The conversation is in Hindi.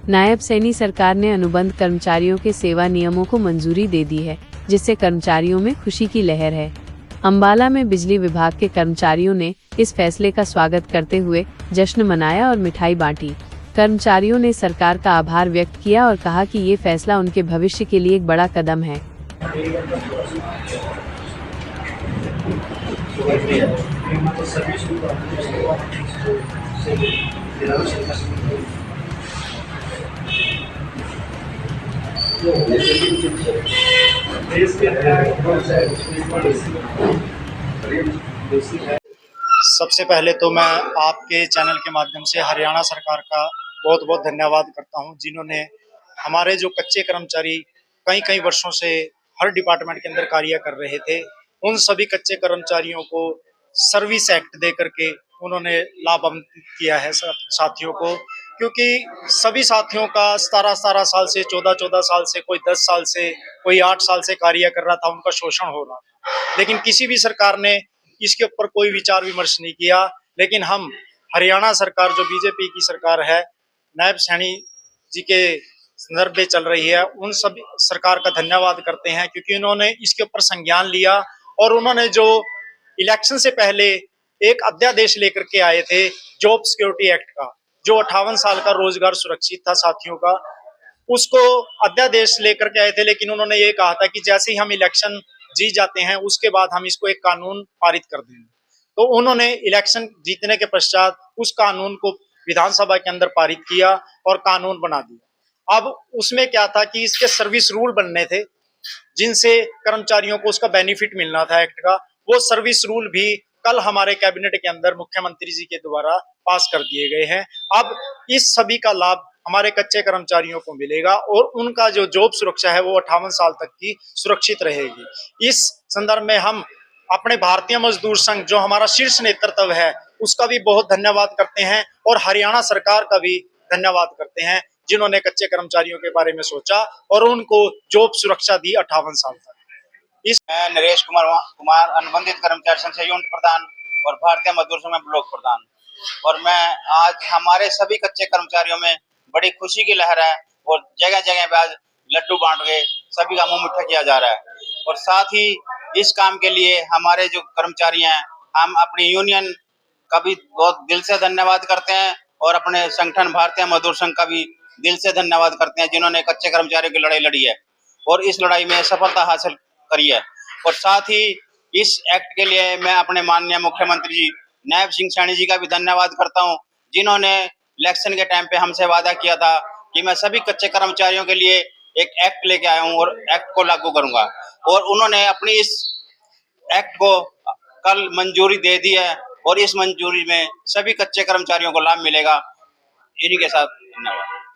नायब सैनी सरकार ने अनुबंध कर्मचारियों के सेवा नियमों को मंजूरी दे दी है, जिससे कर्मचारियों में खुशी की लहर है। अंबाला में बिजली विभाग के कर्मचारियों ने इस फैसले का स्वागत करते हुए जश्न मनाया और मिठाई बांटी। कर्मचारियों ने सरकार का आभार व्यक्त किया और कहा कि ये फैसला उनके भविष्य के लिए एक बड़ा कदम है। सबसे पहले तो मैं आपके चैनल के माध्यम से हरियाणा सरकार का बहुत बहुत धन्यवाद करता हूं, जिन्होंने हमारे जो कच्चे कर्मचारी कई कई वर्षों से हर डिपार्टमेंट के अंदर कार्य कर रहे थे, उन सभी कच्चे कर्मचारियों को सर्विस एक्ट दे करके उन्होंने लाभान्वित किया है साथियों को। क्योंकि सभी साथियों का 17-17 साल से 14-14 साल से, कोई 10 साल से, कोई 8 साल से कार्य कर रहा था, उनका शोषण हो रहा था, लेकिन किसी भी सरकार ने इसके ऊपर कोई विचार विमर्श नहीं किया। लेकिन हम हरियाणा सरकार, जो बीजेपी की सरकार है, नायब सैनी जी के संदर्भ में चल रही है, उन सभी सरकार का धन्यवाद करते हैं, क्योंकि उन्होंने इसके ऊपर संज्ञान लिया और उन्होंने जो इलेक्शन से पहले एक अध्यादेश लेकर के आए थे जॉब सिक्योरिटी एक्ट का, जो 58 साल का रोजगार सुरक्षित था साथियों का, उसको अध्यादेश लेकर के आए थे। लेकिन उन्होंने ये कहा था कि जैसे ही हम इलेक्शन जीत जाते हैं, उसके बाद हम इसको एक कानून पारित कर देंगे। तो उन्होंने इलेक्शन जीतने के पश्चात उस कानून को विधानसभा के अंदर पारित किया और कानून बना दिया। अब उसमें क्या था कि इसके सर्विस रूल बनने थे, जिनसे कर्मचारियों को उसका बेनिफिट मिलना था एक्ट का। वो सर्विस रूल भी कल हमारे कैबिनेट के अंदर मुख्यमंत्री जी के द्वारा पास कर दिए गए हैं। अब इस सभी का लाभ हमारे कच्चे कर्मचारियों को मिलेगा और उनका जो जॉब सुरक्षा है वो 58 साल तक की सुरक्षित रहेगी। इस संदर्भ में हम अपने भारतीय मजदूर संघ, जो हमारा शीर्ष नेतृत्व है, उसका भी बहुत धन्यवाद करते हैं और हरियाणा सरकार का भी धन्यवाद करते हैं, जिन्होंने कच्चे कर्मचारियों के बारे में सोचा और उनको जॉब सुरक्षा दी 58 साल तक। मैं नरेश कुमार अनुबंधित कर्मचारी संघ यूनिट प्रधान और भारतीय मजदूर संघ में ब्लॉक प्रधान, और मैं आज हमारे सभी कच्चे कर्मचारियों में बड़ी खुशी की लहर है और जगह जगह पे आज लड्डू बांट के सभी का मुंह मीठा किया जा रहा है। और साथ ही इस काम के लिए हमारे जो कर्मचारी हैं, हम अपनी यूनियन का भी बहुत दिल से धन्यवाद करते हैं और अपने संगठन भारतीय मजदूर संघ का भी दिल से धन्यवाद करते हैं, जिन्होंने कच्चे कर्मचारियों की लड़ाई लड़ी है और इस लड़ाई में सफलता हासिल करी है। और साथ ही इस एक्ट के लिए मैं अपने माननीय मुख्यमंत्री जी नायब सिंह सैनी जी का भी धन्यवाद करता हूं, जिन्होंने इलेक्शन के टाइम पे हमसे वादा किया था कि मैं सभी कच्चे कर्मचारियों के लिए एक एक्ट लेके आया हूं और एक्ट को लागू करूंगा, और उन्होंने अपनी इस एक्ट को कल मंजूरी दे दी है और इस मंजूरी में सभी कच्चे कर्मचारियों को लाभ मिलेगा। इन्हीं के साथ धन्यवाद।